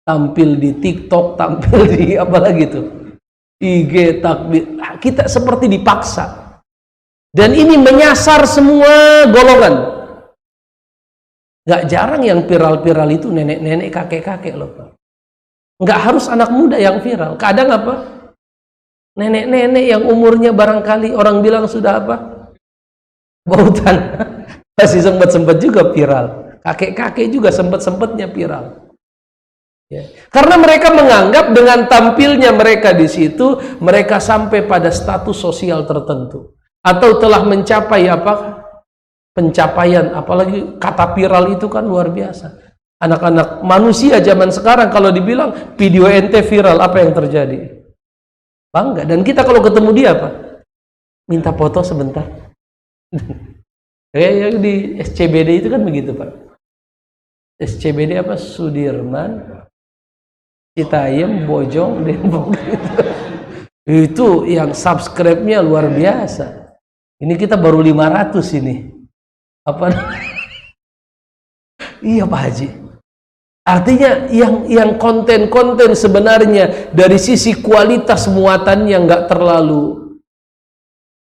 Tampil di TikTok, tampil di apa lagi tuh? IG, takbir. Kita seperti dipaksa. Dan ini menyasar semua golongan. Gak jarang yang viral-viral itu nenek-nenek, kakek-kakek loh, Pak. Gak harus anak muda yang viral. Kadang apa? Nenek-nenek yang umurnya barangkali orang bilang sudah apa? Bautan. Masih sempat-sempat juga viral. Kakek-kakek juga sempat-sempatnya viral. Ya. Karena mereka menganggap dengan tampilnya mereka di situ, mereka sampai pada status sosial tertentu. Atau telah mencapai apa? Pencapaian. Apalagi kata viral itu kan luar biasa. Anak-anak manusia zaman sekarang kalau dibilang video ente viral, apa yang terjadi? Bangga. Dan kita kalau ketemu dia apa? Minta foto sebentar. Kayak di SCBD itu kan begitu, Pak. SCBD apa? Sudirman, Citayam, Bojong, Depok gitu. Itu yang subscribe-nya luar biasa. Ini kita baru 500 ini. Apa? Iya, Pak Haji. Artinya yang konten-konten sebenarnya dari sisi kualitas muatannya nggak terlalu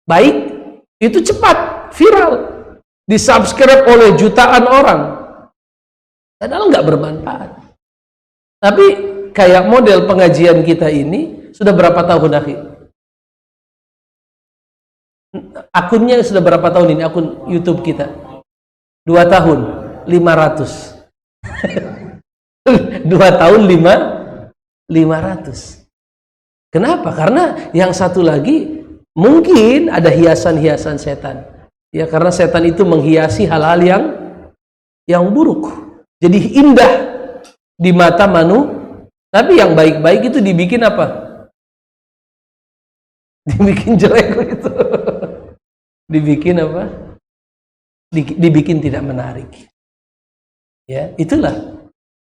baik, itu cepat viral, disubscribe oleh jutaan orang. Padahal nggak bermanfaat. Tapi kayak model pengajian kita ini sudah berapa tahun, akhi? Akunnya sudah berapa tahun ini, akun YouTube kita? 2 tahun, 500. 2 tahun 500. Kenapa? Karena yang satu lagi mungkin ada hiasan-hiasan setan. Ya, karena setan itu menghiasi hal-hal yang buruk. Jadi indah di mata tapi yang baik-baik itu dibikin apa? Dibikin jelek gitu. Dibikin apa? Dibikin tidak menarik. Ya, itulah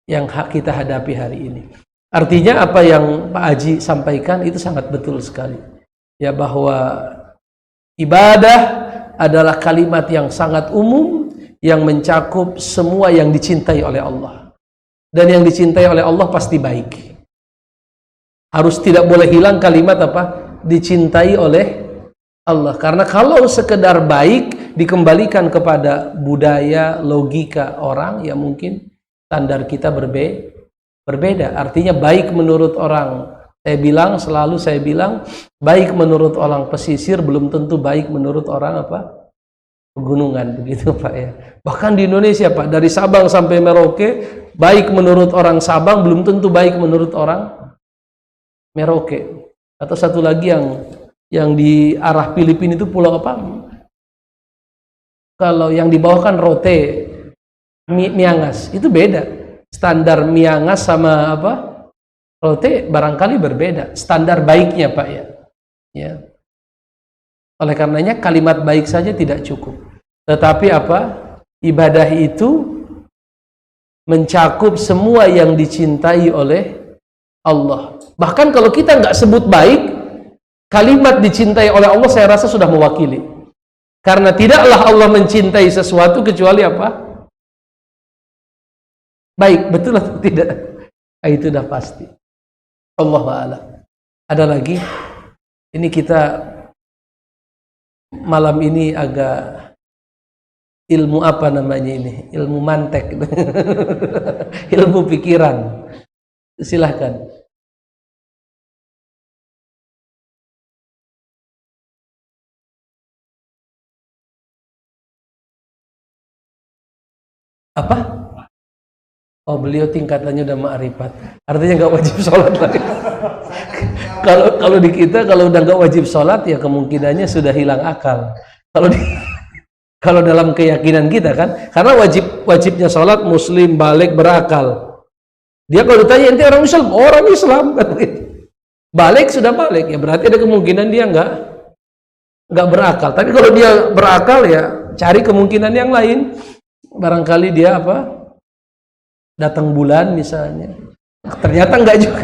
yang kita hadapi hari ini. Artinya apa yang Pak Haji sampaikan itu sangat betul sekali. Ya, bahwa ibadah adalah kalimat yang sangat umum yang mencakup semua yang dicintai oleh Allah. Dan yang dicintai oleh Allah pasti baik. Harus tidak boleh hilang kalimat apa? Dicintai oleh Allah. Karena kalau sekedar baik dikembalikan kepada budaya, logika orang, ya mungkin standar kita berbeda. Artinya baik menurut orang, selalu saya bilang, baik menurut orang pesisir belum tentu baik menurut orang apa? Pegunungan, begitu, Pak ya. Bahkan di Indonesia, Pak, dari Sabang sampai Merauke, baik menurut orang Sabang belum tentu baik menurut orang Merauke. Atau satu lagi yang di arah Filipina itu pulau apa? Kalau yang di bawah kan Rote, Miangas itu beda. Standar miangas sama apa? Rote barangkali berbeda. Standar baiknya Pak ya. Ya. Oleh karenanya kalimat baik saja tidak cukup. Tetapi apa? Ibadah itu mencakup semua yang dicintai oleh Allah. Bahkan kalau kita nggak sebut baik, kalimat dicintai oleh Allah saya rasa sudah mewakili. Karena tidaklah Allah mencintai sesuatu kecuali apa? Baik, betul atau tidak? Itu sudah pasti. Allahu a'lam. Ada lagi? Ini kita malam ini agak ilmu apa namanya ini? Ilmu mantek. Ilmu pikiran. Silahkan. Apa? Oh, beliau tingkatannya udah ma'rifat. Artinya nggak wajib sholat lagi. Kalau di kita kalau udah nggak wajib sholat ya kemungkinannya sudah hilang akal. Kalau dalam keyakinan kita kan, karena wajibnya sholat muslim balik berakal. Dia kalau ditanya ente orang Islam kan gitu. Balik sudah balik ya berarti ada kemungkinan dia nggak berakal. Tapi kalau dia berakal ya cari kemungkinan yang lain. Barangkali dia apa? Datang bulan misalnya. Ternyata enggak juga.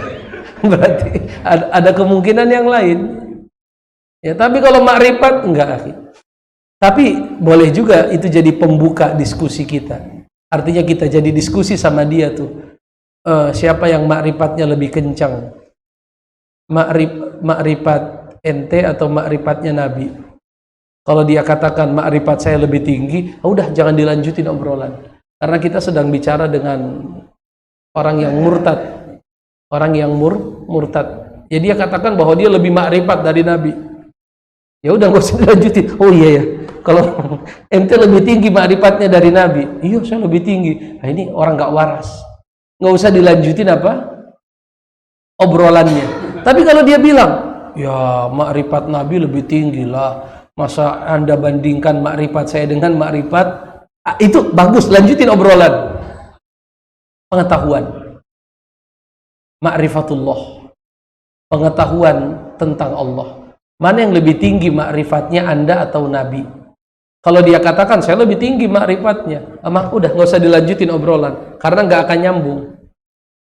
Berarti ada kemungkinan yang lain. Ya, tapi kalau makrifat enggak, akhi. Tapi boleh juga itu jadi pembuka diskusi kita. Artinya kita jadi diskusi sama dia tuh. Siapa yang makrifatnya lebih kencang? Makrifat ente atau makrifatnya Nabi? Kalau dia katakan makrifat saya lebih tinggi, udah jangan dilanjutin obrolan. Karena kita sedang bicara dengan orang yang murtad. Orang yang murtad. Ya dia katakan bahwa dia lebih makrifat dari Nabi. Ya udah nggak usah dilanjutin. Oh iya ya. Kalau ente lebih tinggi makrifatnya dari Nabi, iya saya lebih tinggi. Nah ini orang nggak waras. Nggak usah dilanjutin apa? Obrolannya. Tapi kalau dia bilang, ya makrifat Nabi lebih tinggi lah. Masa Anda bandingkan makrifat saya dengan makrifat, itu bagus, lanjutin obrolan. Pengetahuan, ma'rifatullah, pengetahuan tentang Allah. Mana yang lebih tinggi makrifatnya Anda atau Nabi? Kalau dia katakan saya lebih tinggi makrifatnya, udah nggak usah dilanjutin obrolan, karena nggak akan nyambung,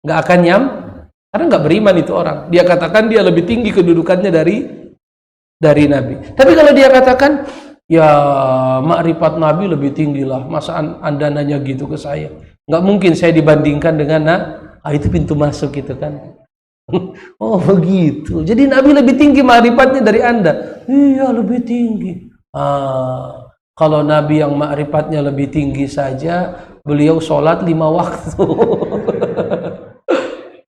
karena nggak beriman itu orang. Dia katakan dia lebih tinggi kedudukannya dari Nabi. Tapi kalau dia katakan ya makrifat Nabi lebih tinggi lah, masa Anda nanya gitu ke saya? Nggak mungkin saya dibandingkan dengan itu pintu masuk gitu kan. Oh begitu, jadi Nabi lebih tinggi makrifatnya dari Anda. Iya lebih tinggi. Kalau Nabi yang makrifatnya lebih tinggi saja, beliau sholat 5 waktu.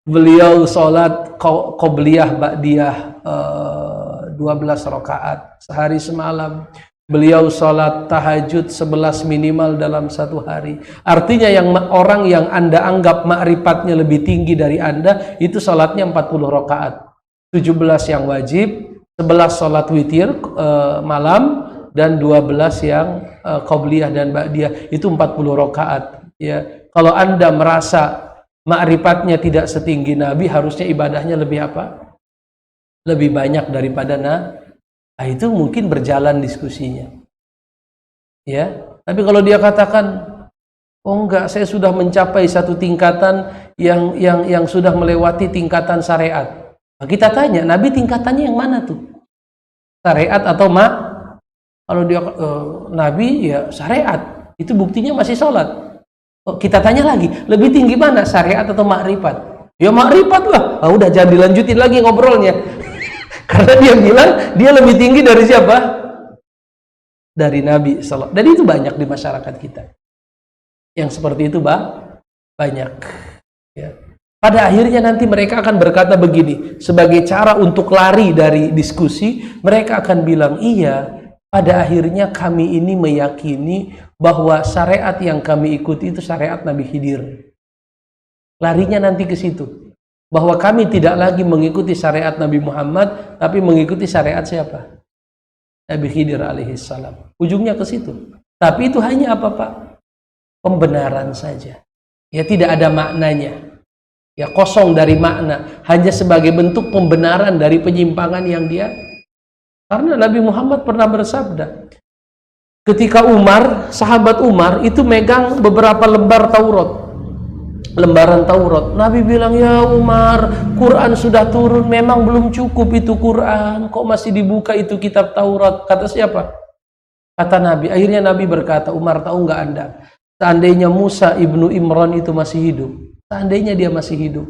Beliau sholat qobliyah ba'diyah 12 rakaat sehari semalam. Beliau sholat tahajud 11 minimal dalam satu hari. Artinya orang yang Anda anggap makrifatnya lebih tinggi dari Anda, itu sholatnya 40 rakaat. 17 yang wajib, 11 sholat witir malam, dan 12 yang qobliyah dan ba'diyah, itu 40 rakaat. Ya. Kalau Anda merasa makrifatnya tidak setinggi Nabi, harusnya ibadahnya lebih apa? Lebih banyak daripada itu mungkin berjalan diskusinya. Ya, tapi kalau dia katakan, oh enggak, saya sudah mencapai satu tingkatan yang sudah melewati tingkatan syariat. Nah, kita tanya, Nabi tingkatannya yang mana tuh? Syariat atau Kalau dia Nabi ya syariat, itu buktinya masih sholat. Oh, kita tanya lagi, lebih tinggi mana, syariat atau makrifat? Ya makrifat lah. Udah jangan dilanjutin lagi ngobrolnya. Karena dia bilang dia lebih tinggi dari siapa? Dari Nabi SAW. Dan itu banyak di masyarakat kita. Yang seperti itu banyak. Ya. Pada akhirnya nanti mereka akan berkata begini, sebagai cara untuk lari dari diskusi, mereka akan bilang, iya, pada akhirnya kami ini meyakini bahwa syariat yang kami ikuti itu syariat Nabi Khidir. Larinya nanti ke situ. Bahwa kami tidak lagi mengikuti syariat Nabi Muhammad, tapi mengikuti syariat siapa? Nabi Khidir alaihissalam. Ujungnya ke situ. Tapi itu hanya apa, Pak? pembenaran saja. Ya, tidak ada maknanya. Ya, kosong dari makna, hanya sebagai bentuk pembenaran dari penyimpangan yang dia. Karena Nabi Muhammad pernah bersabda, ketika Umar, sahabat Umar itu megang beberapa lembaran Taurat. Nabi bilang, ya Umar, Quran sudah turun, memang belum cukup itu Quran, kok masih dibuka itu kitab Taurat? Kata siapa? Kata Nabi. Akhirnya Nabi berkata, Umar, tahu nggak Anda, seandainya Musa ibnu Imran itu masih hidup, seandainya dia masih hidup,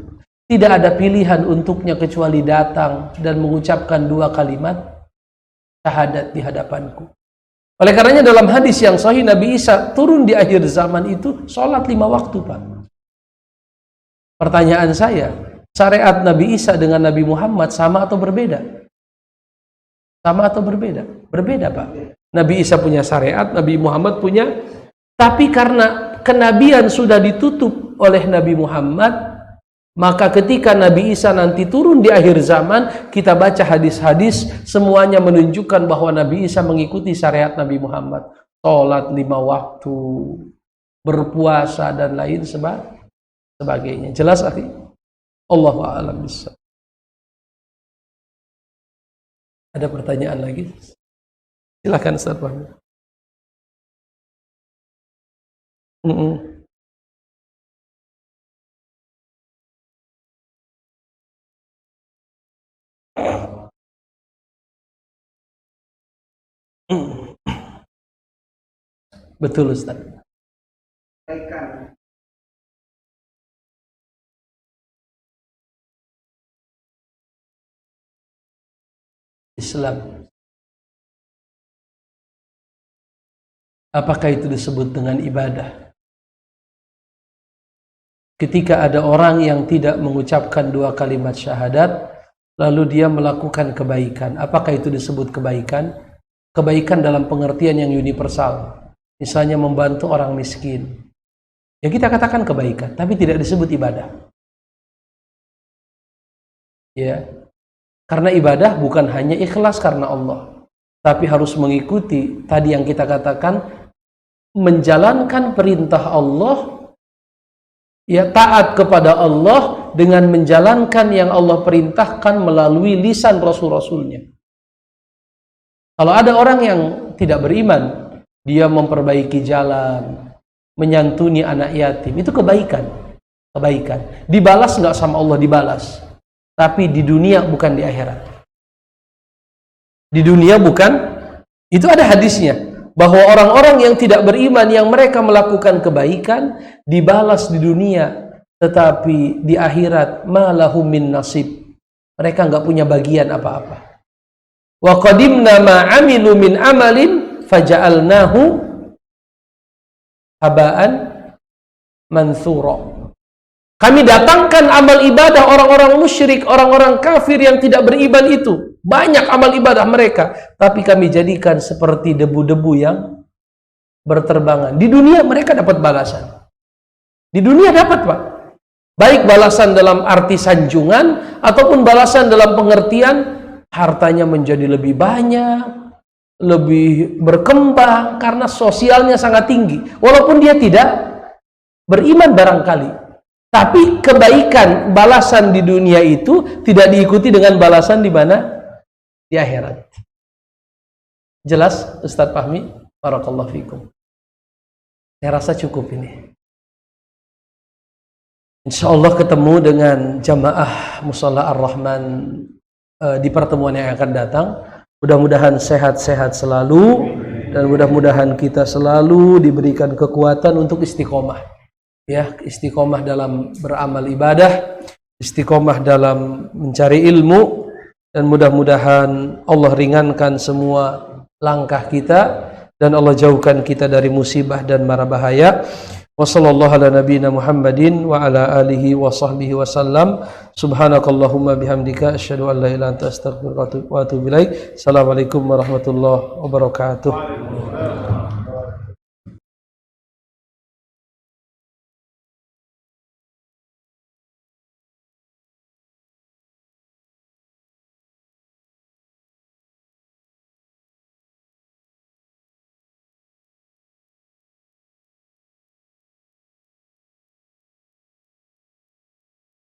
tidak ada pilihan untuknya kecuali datang dan mengucapkan 2 kalimat syahadat di hadapanku. Oleh karenanya dalam hadis yang sahih, Nabi Isa turun di akhir zaman itu sholat 5 waktu, Pak. Pertanyaan saya, syariat Nabi Isa dengan Nabi Muhammad sama atau berbeda? Sama atau berbeda? Berbeda, Pak. Nabi Isa punya syariat, Nabi Muhammad punya. Tapi karena kenabian sudah ditutup oleh Nabi Muhammad, maka ketika Nabi Isa nanti turun di akhir zaman, kita baca hadis-hadis, semuanya menunjukkan bahwa Nabi Isa mengikuti syariat Nabi Muhammad. Sholat 5 waktu, berpuasa, dan lain sebagainya. Jelas, akhi? Allahu a'lam bishawab. Ada pertanyaan lagi? Silakan, Ustaz Fahmi. Betul, Ustaz. Islam. Apakah itu disebut dengan ibadah? Ketika ada orang yang tidak mengucapkan 2 kalimat syahadat, lalu dia melakukan kebaikan, apakah itu disebut kebaikan? Kebaikan dalam pengertian yang universal. Misalnya membantu orang miskin. Ya, kita katakan kebaikan, tapi tidak disebut ibadah. Ya. Karena ibadah bukan hanya ikhlas karena Allah, tapi harus mengikuti tadi yang kita katakan, menjalankan perintah Allah, ya, taat kepada Allah dengan menjalankan yang Allah perintahkan melalui lisan Rasul-Rasulnya. Kalau ada orang yang tidak beriman, dia memperbaiki jalan, menyantuni anak yatim, itu kebaikan. Dibalas nggak sama Allah? Dibalas. Tapi di dunia, bukan di akhirat. Di dunia bukan, itu ada hadisnya, bahwa orang-orang yang tidak beriman, yang mereka melakukan kebaikan, dibalas di dunia, tetapi di akhirat, ma lahum min nasib. Mereka nggak punya bagian apa-apa. Wa qadimna ma amilu min amalin faja'alnahu haba'an mansura. Kami datangkan amal ibadah orang-orang musyrik, orang-orang kafir yang tidak beriman itu. Banyak amal ibadah mereka, tapi kami jadikan seperti debu-debu yang berterbangan. Di dunia mereka dapat balasan. Di dunia dapat, Pak. Baik balasan dalam arti sanjungan, ataupun balasan dalam pengertian hartanya menjadi lebih banyak, lebih berkembang, karena sosialnya sangat tinggi. Walaupun dia tidak beriman barangkali. Tapi kebaikan, balasan di dunia itu tidak diikuti dengan balasan di mana? Di akhirat. Jelas, Ustaz Fahmi? Barakallahu fikum. Saya rasa cukup ini. Insya Allah ketemu dengan jamaah Musholla Ar-Rahman di pertemuan yang akan datang. Mudah-mudahan sehat-sehat selalu, dan mudah-mudahan kita selalu diberikan kekuatan untuk istiqomah. Ya, istiqomah dalam beramal ibadah, istiqomah dalam mencari ilmu, dan mudah-mudahan Allah ringankan semua langkah kita, dan Allah jauhkan kita dari musibah dan mara bahaya. Wassallallahu ala nabiyyina Muhammadin wa ala alihi wa sahbihi wasallam. Subhanakallahumma bihamdika asyhadu an la ilaha illa anta astaghfiruka wa atubu ilaik. Assalamualaikum warahmatullahi wabarakatuh.